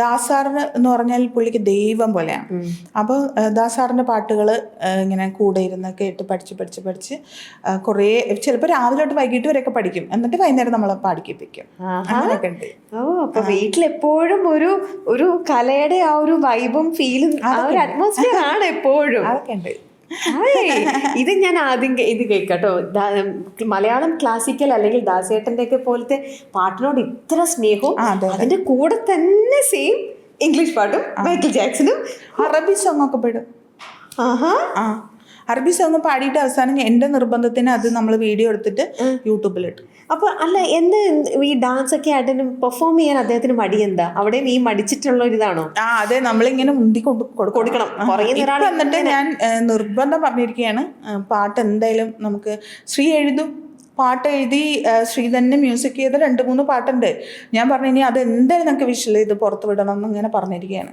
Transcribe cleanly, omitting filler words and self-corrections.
ദാസാറിന് എന്ന് പറഞ്ഞാൽ പുള്ളിക്ക് ദൈവം പോലെയാണ്. അപ്പോൾ ദാസാറിൻ്റെ പാട്ടുകൾ ഇങ്ങനെ കൂടെ ഇരുന്ന് കേട്ട് പഠിച്ച് കുറേ ചിലപ്പോൾ രാവിലെ തൊട്ട് വൈകിട്ട് വരെയൊക്കെ പഠിക്കും. എന്നിട്ട് വൈകുന്നേരം നമ്മളെ പാടിക്കിപ്പിക്കും. അങ്ങനെയൊക്കെ ഉണ്ട്. അപ്പൊ വീട്ടിലെപ്പോഴും ഒരു കലയുടെ ആ ഒരു വൈബും ഫീലും ആ ഒരു അറ്റ്മോസ്ഫിയർ ആണ് എപ്പോഴും. അതൊക്കെ ഉണ്ട്. ഇത് ഞാൻ ആദ്യം ഇത് കേൾക്കട്ടോ. മലയാളം ക്ലാസിക്കൽ അല്ലെങ്കിൽ ദാസേട്ടൻ്റെ ഒക്കെ പോലത്തെ പാട്ടിനോട് ഇത്ര സ്നേഹവും അതിന്റെ കൂടെ തന്നെ സെയിം ഇംഗ്ലീഷ് പാട്ടും മൈക്കിൾ ജാക്സണും അറബി സോങ് ഒക്കെ പെടും. അറബി സോങ് പാടിയിട്ട് അവസാനം എൻ്റെ നിർബന്ധത്തിന് അത് നമ്മൾ വീഡിയോ എടുത്തിട്ട് യൂട്യൂബിലിട്ടു. അപ്പൊ അല്ല ഈ ഡാൻസ് ഒക്കെ ആയിട്ട് പെർഫോം ചെയ്യാൻ അദ്ദേഹത്തിന് മടി എന്താ? അവിടെ ഈ മടിച്ചിട്ടുള്ള ഒരു ഇതാണോ? അതെ, നമ്മളിങ്ങനെ മുന്തി കൊടുക്കണം. എന്നിട്ട് ഞാൻ നിർബന്ധം പറഞ്ഞിരിക്കുകയാണ്, പാട്ട് എന്തായാലും നമുക്ക് ശ്രീ എഴുതും. പാട്ട് എഴുതി ശ്രീ തന്നെ മ്യൂസിക് ചെയ്ത 2-3 പാട്ടുണ്ട്. ഞാൻ പറഞ്ഞു ഇനി അത് എന്തായാലും നമുക്ക് വിഷ്വൽ ചെയ്ത് പുറത്ത് വിടണം എന്നിങ്ങനെ പറഞ്ഞിരിക്കുകയാണ്.